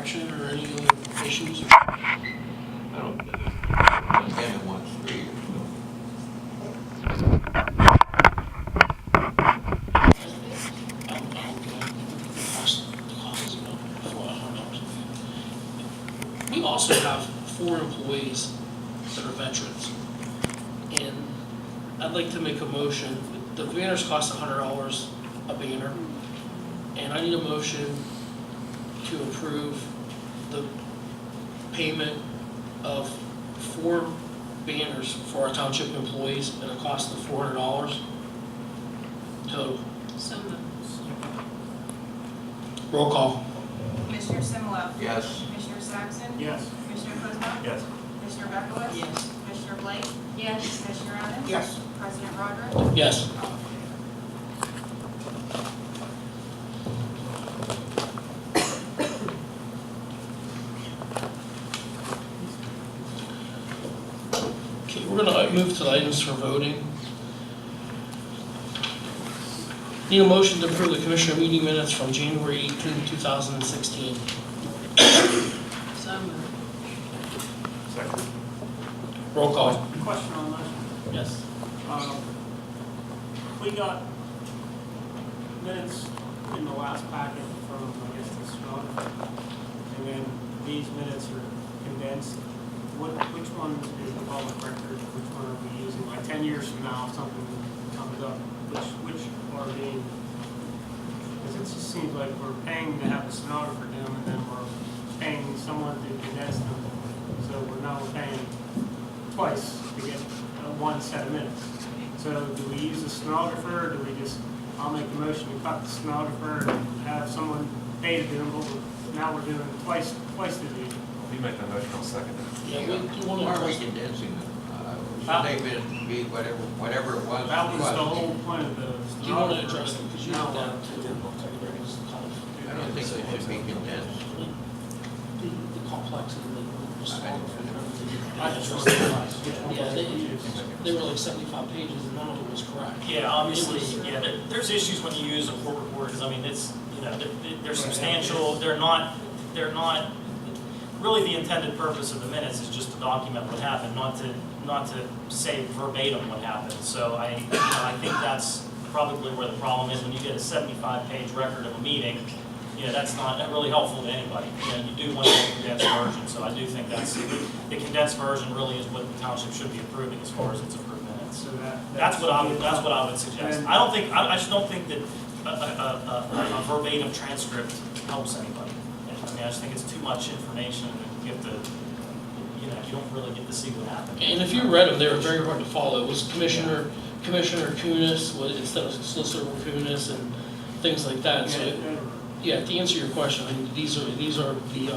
direction or any other issues? I don't, again, wants 3 years, We also have 4 employees that are veterans. And I'd like to make a motion, the banners cost $100 a banner. And I need a motion to approve the payment of 4 banners for our township employees at a cost of $400 total. So moved. Roll call. Commissioner Simula. Yes. Commissioner Saxon. Yes. Commissioner Clismo. Yes. Commissioner Beckowitz. Yes. Commissioner Blake. Yes. Commissioner Evans. Yes. President Rodrick. Yes. Okay, we're gonna move to the items for voting. Need a motion to approve the commissioner meeting minutes from January 18, 2016. So moved. Second. Roll call. Question on that. Yes. We got minutes in the last packet from, I guess, the stenographer, and then these minutes are condensed. Which one is the public record? Which one are we using? Like 10 years from now, if something comes up, which are being? Because it just seems like we're paying to have the stenographer do them, and then we're paying someone to condense them. So we're paying twice to get one set of minutes. So do we use a stenographer, or do we just, I'll make the motion to cut the stenographer and have someone pay to do them, but now we're doing twice to do it. You make that motion, I'll second it. Yeah, we do want Why to are we address. condensing them? Should they be whatever it was? That was the was? whole point of the Do you want to address stenographer. them? Because you Now, know that too. I don't think they should be condensed. The complexity of the stenographer. I just want to realize. Yeah, they were like 75 pages and none of it was correct. Yeah, obviously, yeah, there's issues when you use a court report, because I mean, it's, you know, they're substantial, they're not, really the intended purpose of the minutes is just to document what happened, not to say verbatim what happened. So I think that's probably where the problem is, when you get a 75-page record of a meeting, you know, that's not really helpful to anybody. You know, you do want a condensed version, so I do think the condensed version really is what the township should be approving as far as its approved minutes. So That's what I would suggest. I just don't think that a verbatim transcript helps anybody. I mean, I just think it's too much information, and you have to, you know, you don't really get to see what happened. And if you read them, they were very hard to follow. It was Commissioner Kunis instead of Solicitor Kunis and things like that. So, yeah, to answer your question, I mean, these are the,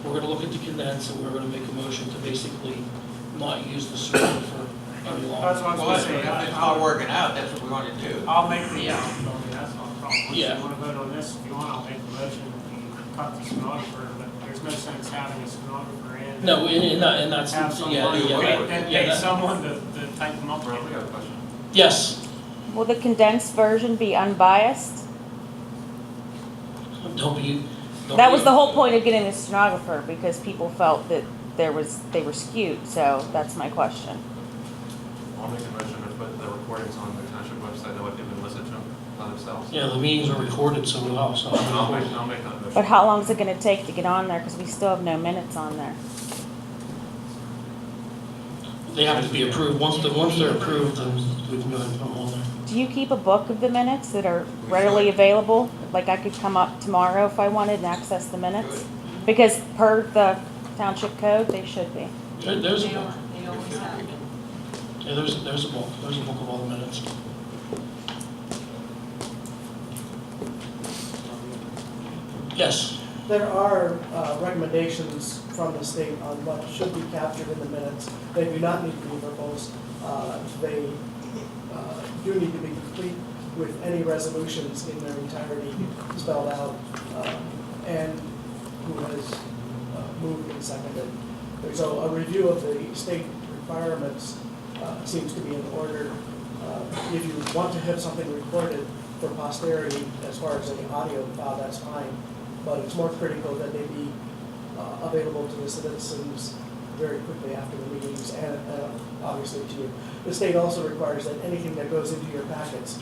we're gonna look at the condense and we're gonna make a motion to basically not use the server for any longer. That's what I Well, was going to if say. it's not working out, that's what we want to do. I'll make the, that's not a problem. If Yeah. you want to vote on this, if you want, I'll make the motion and cut the stenographer, but there's no sense having a stenographer in. No, and that's, Have someone, pay someone to type them up. Ron, we got a question. yes. Will the condensed version be unbiased? Don't be. That was the whole point of getting the stenographer, because people felt that they were skewed, so that's my question. I'll make a motion to put the recordings on the township website, that way people can listen to them by themselves. Yeah, the meetings are recorded, so we'll also. I'll make that motion. But how long is it gonna take to get on there, because we still have no minutes on there? They have to be approved. Once they're approved, then we can go ahead and put them on there. Do you keep a book of the minutes that are readily available? Like I could come up tomorrow if I wanted and access the minutes? Because per the township code, they should be. There's a book. They always have been. Yeah, there's a book. There's a book of all the minutes. Yes. There are recommendations from the state on what should be captured in the minutes. They do not need to be verbose. They do need to be complete with any resolutions in their entirety spelled out, and who has moved and seconded. So a review of the state requirements seems to be in order. If you want to have something recorded for posterity as far as the audio file, that's fine. but it's more critical that they be available to the citizens very quickly after the meetings and obviously to you. The state also requires that anything that goes into your packets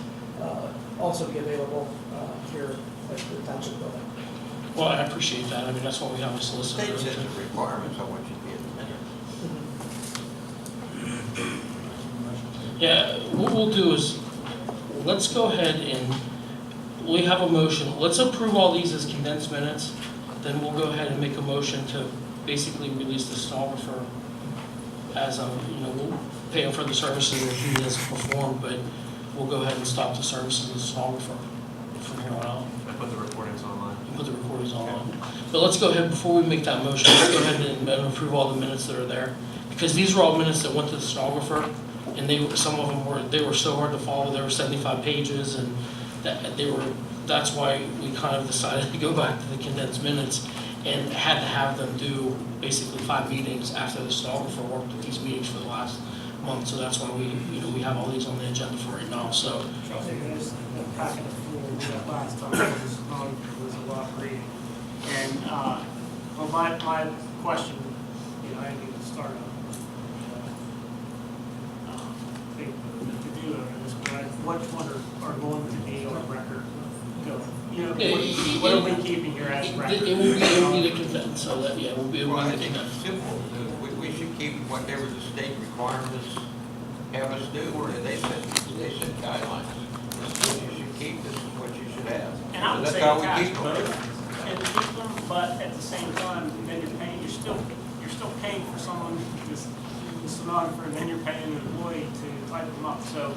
also be available here at the township building. Well, I appreciate that. I mean, that's why we have a solicitor. State sets the requirements on what you get in the minutes. Yeah, what we'll do is, let's go ahead and, we have a motion, let's approve all these as condensed minutes, then we'll go ahead and make a motion to basically release the stenographer as we'll pay him for the services that he has performed, but we'll go ahead and stop the services of the stenographer from here on out, I put the recordings online. and put the recordings on. But let's go ahead, before we make that motion, let's go ahead and approve all the minutes that are there, because these were all minutes that went to the stenographer, and some of them were so hard to follow. They were 75 pages, and that's why we kind of decided to go back to the condensed minutes and had to have them do basically 5 meetings after the stenographer worked at these meetings for the last month. So that's why we have all these on the agenda for right now. So I think this packet of four we got last time was a lot of reading. And, well, my question, I didn't even start on, the do over this, but which one are going to be on record? What are we keeping here as record? it will be the condensed. So that it will be Well, I the think condensed. it's simple. We should keep whatever the state requirements have us do, or they set guidelines. This is what you should keep, this is what you should have. And I would That's say how we attach keep them. both and keep them, but at the same time, then you're still paying for someone, the stenographer, and then you're paying an employee to type them up, so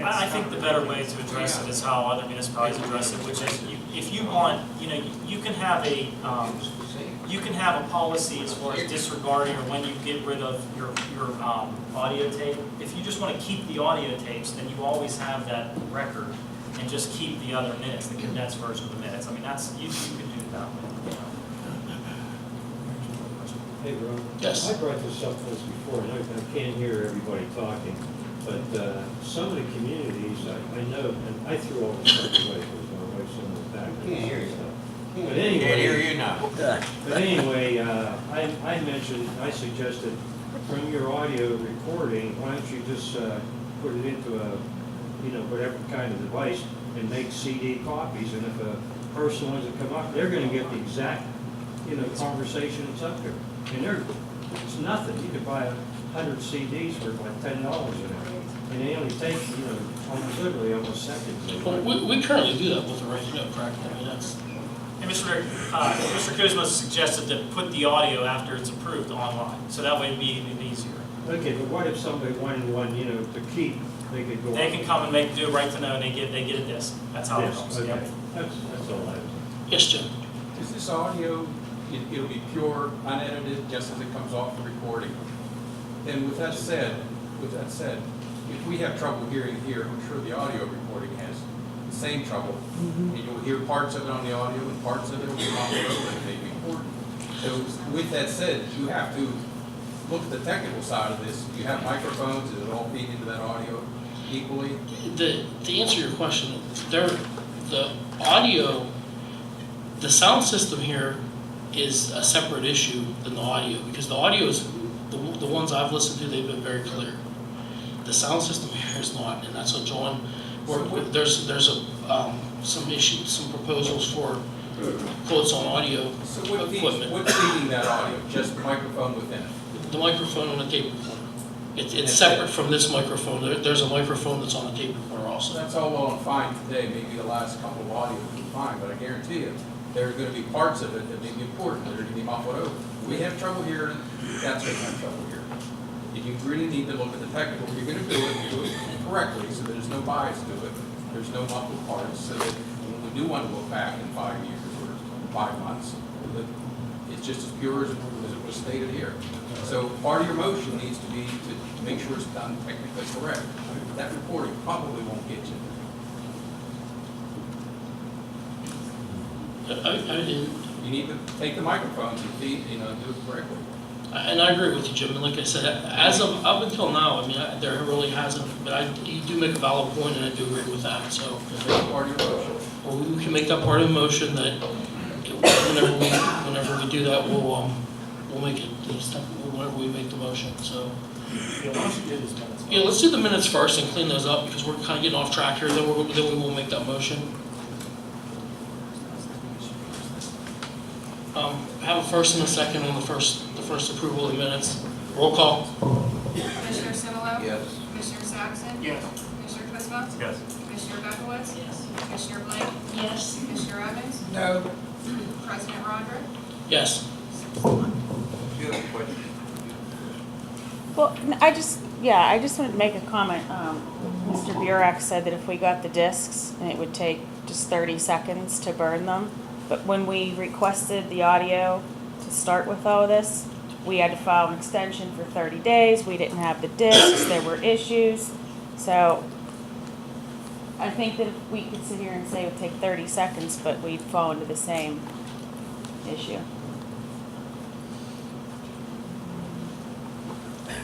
I think the better way to address it is how other municipalities address it, which is if you want, you can have a policy as far as disregarding or when you get rid of your audio tape. If you just want to keep the audio tapes, then you always have that record and just keep the other minutes, the condensed version of the minutes. I mean, you can do that. Hey, Ron. Yes. I brought this up once before, and I can't hear everybody talking, but some of the communities, I know, and I threw all the stuff away because my wife's on the back. Can't hear you. But Can't hear anyway, you now. I suggested from your audio recording, why don't you just put it into a, whatever kind of device and make CD copies, and if a person wants to come up, they're gonna get the exact, conversation that's up there. And it's nothing, you could buy 100 CDs for like $10 an hour, and they only take, almost seconds. Well, we currently do that with the radio, correct? I mean, that's. And Mr. Kuzma suggested to put the audio after it's approved online, so that way it'd be even easier. Okay, but what if somebody wanted one, to keep, they could go. They can come and do right to know, and they get a disc. That's how it Yes, goes. okay, Yep. that's all I was. Yes, Jim. Is this audio, it'll be pure, unedited, just as it comes off the recording? And with that said, if we have trouble hearing here, I'm sure the audio recording has the same trouble. And you'll hear parts of it on the audio and parts of it will be on the road and may be important. So with that said, you have to look at the technical side of this. You have microphones, does it all feed into that audio equally? To answer your question, the audio, the sound system here is a separate issue than the audio, because the audio is, the ones I've listened to, they've been very clear. The sound system here is not, and that's what John worked with. There's some issues, some proposals for quotes on audio So equipment. what's feeding that audio? Just the microphone within it? The microphone on the tape recorder. It's separate from this microphone. There's a microphone that's on the tape recorder So also. that's all well and fine today, maybe the last couple of audios will be fine, but I guarantee you, there are gonna be parts of it that may be important, that are gonna be muffled over. We have trouble hearing, that's gonna have trouble hearing. If you really need to look at the technical, you're gonna do it correctly, so that there's no bias to it, there's no muffled parts, so that when we do wanna look back in 5 years or 5 months, that it's just as pure as it was stated here. So part of your motion needs to be to make sure it's done technically correct. That recording probably won't get you. I didn't. You need to take the microphones and feed, do it correctly. And I agree with you, Jim, and like I said, as of, up until now, I mean, there really hasn't, but you do make a valid point, and I do agree with that, so. That's part of your motion. Well, we can make that part of the motion, that whenever we do that, we'll make it, whenever we make the motion, so. Yeah, why don't you do this minutes? Yeah, let's do the minutes first and clean those up, because we're kind of getting off track here, then we will make that motion. Have a first and a second on the first approval of the minutes. Roll call. Commissioner Similo? Yes. Commissioner Saxon? Yes. Commissioner Kuznett? Yes. Commissioner Beckowitz? Yes. Commissioner Blake? Yes. Commissioner Evans? No. President Rodrick? Yes. Do you have a question? Well, I just wanted to make a comment. Mr. Burek said that if we got the discs, and it would take just 30 seconds to burn them. But when we requested the audio to start with all of this, we had to file an extension for 30 days. We didn't have the discs. There were issues. So I think that if we could sit here and say it would take 30 seconds, but we'd fall into the same issue.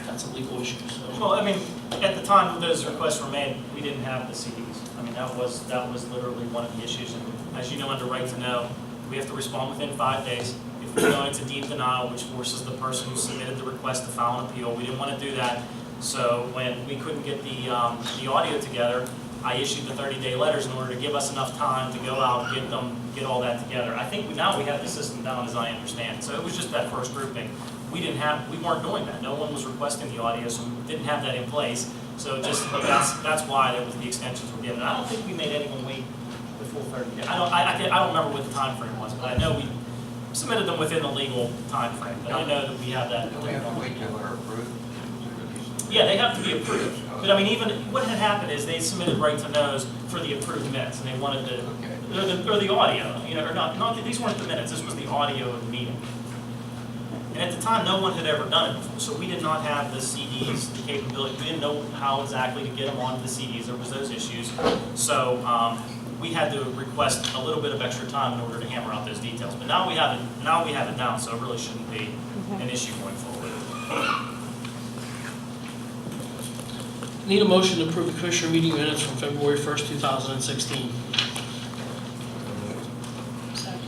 That's a legal issue, so. Well, I mean, at the time that those requests were made, we didn't have the CDs. I mean, that was literally one of the issues. And as you know, under right to know, we have to respond within 5 days. If we go into deep denial, which forces the person who submitted the request to file an appeal, we didn't want to do that. So when we couldn't get the audio together, I issued the 30-day letters in order to give us enough time to go out and get all that together. I think now we have the system down, as I understand. So it was just that first grouping. We weren't doing that. No one was requesting the audio, so we didn't have that in place. So that's why there was the extensions were given. I don't think we made anyone wait the full 30 days. I don't remember what the time frame was, but I know we submitted them within the legal time frame. But I know that we have that. Do we have to wait till they're approved? Yeah, they have to be approved. But I mean, even what had happened is they submitted right to knows for the approved minutes, and they wanted to, or the audio, or not. These weren't the minutes. This was the audio of the meeting. And at the time, no one had ever done it before, so we did not have the CDs, the capability. We didn't know how exactly to get them onto the CDs. There was those issues. So we had to request a little bit of extra time in order to hammer out those details. But now we have it down, so it really shouldn't be an issue going forward. Need a motion to approve the commissioner meeting minutes from February 1st, 2016. Second.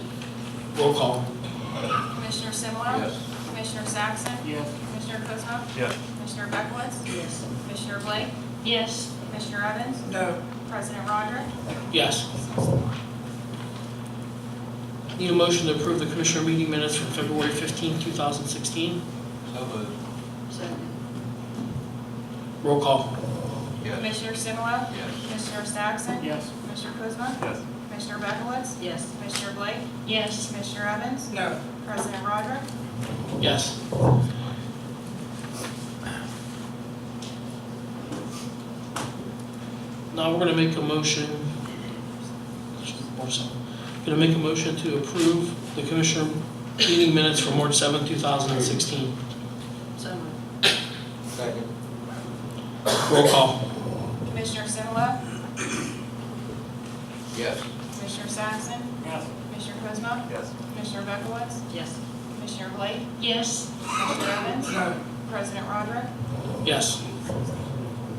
Roll call. Commissioner Similo? Yes. Commissioner Saxon? Yes. Commissioner Kuznett? Yes. Commissioner Beckowitz? Yes. Commissioner Blake? Yes. Commissioner Evans? No. President Rodrick? Yes. Need a motion to approve the commissioner meeting minutes from February 15th, 2016. So moved. Second. Roll call. Yes. Commissioner Similo? Yes. Commissioner Saxon? Yes. Commissioner Kuznett? Yes. Commissioner Beckowitz? Yes. Commissioner Blake? Yes. Commissioner Evans? No. President Rodrick? Yes. Now we're going to make a motion. Going to make a motion to approve the commissioner meeting minutes for March 7th, 2016. So moved. Second. Roll call. Commissioner Similo? Yes. Commissioner Saxon? Yes. Commissioner Kuznett? Yes. Commissioner Beckowitz? Yes. Commissioner Blake? Yes. Commissioner Evans? President Rodrick? Yes.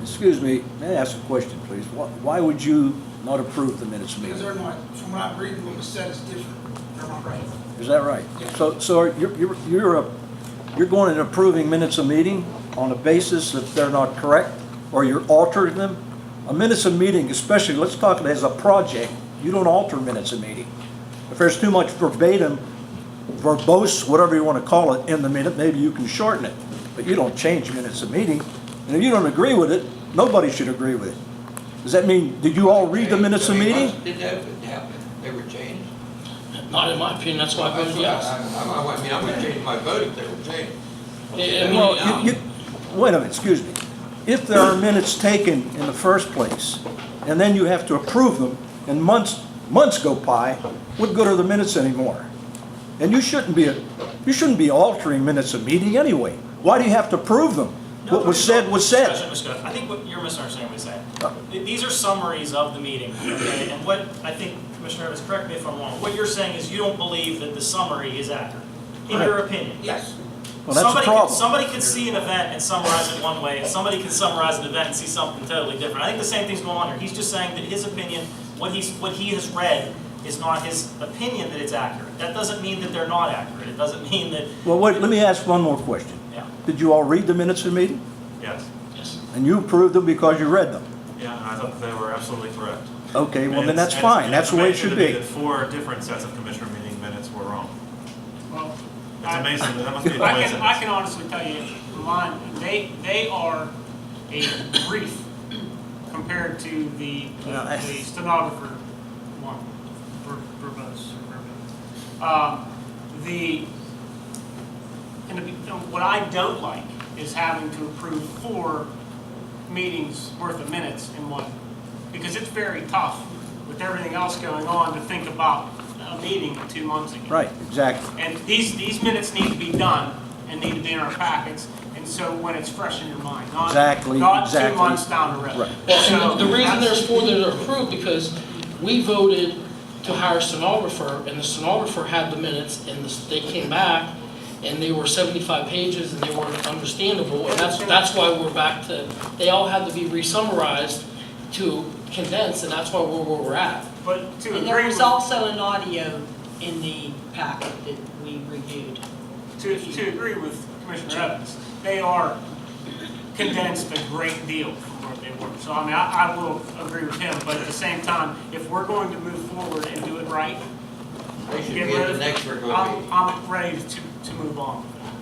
Excuse me, may I ask a question, please? Why would you not approve the minutes Because meeting? they're not, from what I'm reading, what was said is different. They're not right. Is that right? So you're going and approving minutes of meeting on the basis that they're not correct, or you're altering them? A minutes of meeting, especially, let's talk as a project, you don't alter minutes of meeting. If there's too much verbatim, verbose, whatever you want to call it, in the minute, maybe you can shorten it. But you don't change minutes of meeting. And if you don't agree with it, nobody should agree with it. Does that mean, did you all read the minutes of meeting? Did that happen? They were changed? Not in my opinion, that's why I voted yes. I mean, I'm gonna change my vote if they were changed. Well, wait a minute, excuse me. If there are minutes taken in the first place, and then you have to approve them, and months go by, what good are the minutes anymore? And you shouldn't be altering minutes of meeting anyway. Why do you have to approve them? What was said was said. I think what you're misunderstanding what he's saying. These are summaries of the meeting, okay? And what I think, Commissioner Evans, correct me if I'm wrong, what you're saying is you don't believe that the summary is accurate, in your opinion. Yes. Well, that's a problem. Somebody can see an event and summarize it one way, and somebody can summarize an event and see something totally different. I think the same thing's going on here. He's just saying that his opinion, what he has read, is not his opinion that it's accurate. That doesn't mean that they're not accurate. It doesn't mean that, Well, wait, let me ask one more question. yeah. Did you all read the minutes of the meeting? Yes. Yes. And you approved them because you read them? Yeah, and I thought they were absolutely correct. Okay, well, And then it's- that's and fine. it's That's the way it amazing should to me be. that 4 different sets of commissioner meeting minutes were wrong. Well, It's amazing, that must be a coincidence. I can honestly tell you, mine, they are a brief compared to the stenographer one, verbose. What I don't like is having to approve 4 meetings worth of minutes in one, because it's very tough with everything else going on to think about a meeting 2 months ago. Right, exactly. And these minutes need to be done and need to be in our packets, and so when it's fresh in your mind, not Exactly, 2 exactly. months down the road. Right. Well, So and the reason that's- there's 4 that are approved, because we voted to hire a stenographer, and the stenographer had the minutes, and they came back, and they were 75 pages, and they weren't understandable, and that's why we're back to, they all had to be re-summarized to condense, and that's why we're where we're at. But to And there agree was with, also an audio in the packet that we reviewed. to agree with Commissioner Evans, they are condensed a great deal from what they were. So I mean, I will agree with him, but at the same time, if we're going to move forward and do it right, They should get be rid at of, the next regular meeting. I'm ready to move on with that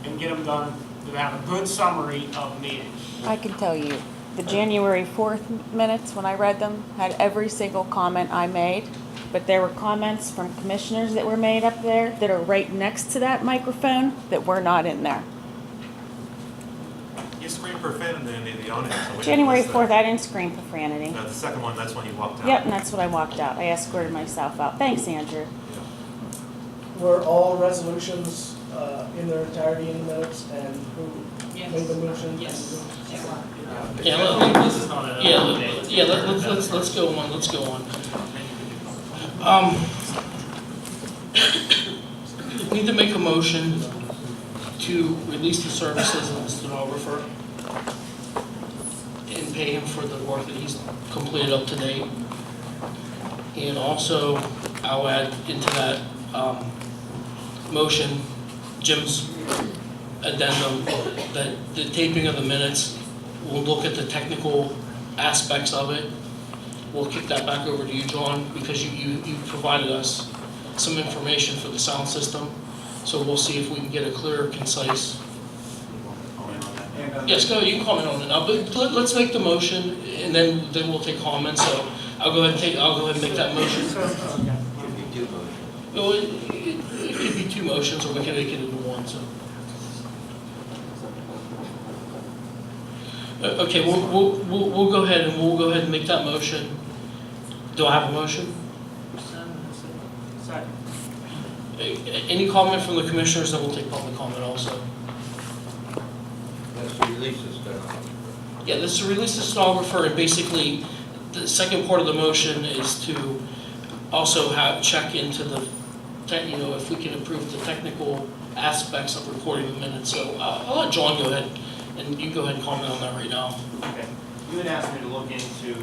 and get them done, to have a good summary of meetings. I can tell you, the January 4th minutes, when I read them, had every single comment I made, but there were comments from commissioners that were made up there that are right next to that microphone that were not in there. You screamed profanity in the audience. so we didn't January listen. 4th, I didn't scream profanity. No, the second one, that's when you walked out. Yep, and that's when I walked out. I escorted myself out. Thanks, Andrew. Were all resolutions in their entirety in the minutes, and who made the motion? Yes. Yeah, let- This is not a. let's go on. We need to make a motion to release the services of the stenographer and pay him for the work that he's completed up to date. And also, I'll add into that, motion, Jim's addendum, that the taping of the minutes, we'll look at the technical aspects of it. We'll kick that back over to you, John, because you provided us some information for the sound system. So we'll see if we can get a clear, concise. Yes, go, you can comment on it now, but let's make the motion, and then we'll take comments. So I'll go ahead and make that motion. Should be 2 motions. Well, it could be 2 motions, or we can make it into one, so. Okay, we'll go ahead and make that motion. Do I have a motion? Second. Any comment from the commissioners, then we'll take public comment also. That's to release this stuff. Yeah, this is to release the stenographer, and basically, the second part of the motion is to also check into the, if we can improve the technical aspects of recording the minutes. So I'll let John go ahead, and you go ahead and comment on that right now. Okay. You had asked me to look into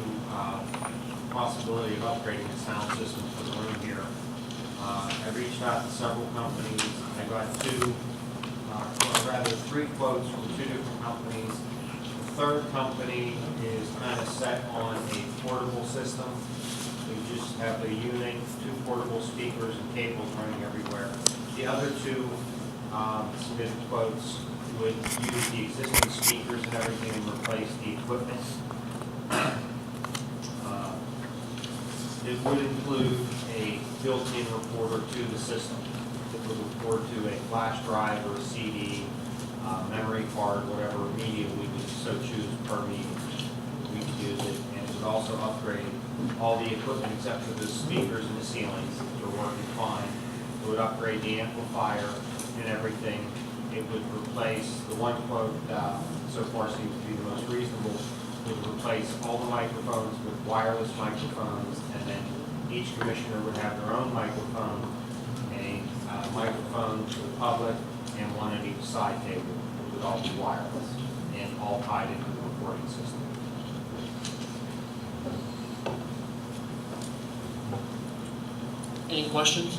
possibility of upgrading the sound system for the room here. I reached out to several companies. I got 3 quotes from 2 different companies. The third company is kind of set on a portable system. We just have a unit, 2 portable speakers and cables running everywhere. The other 2 submitted quotes would use the existing speakers and everything and replace the equipment. It would include a built-in recorder to the system. It would record to a flash drive or a CD, memory card, whatever media we would so choose per meeting. We could use it, and it would also upgrade all the equipment except for the speakers and the ceilings, which are working fine. It would upgrade the amplifier and everything. It would replace, the one quote so far seems to be the most reasonable, would replace all the microphones with wireless microphones, and then each commissioner would have their own microphone, a microphone to the public, and one at each side table. It would all be wireless and all tied into the recording system. Any questions?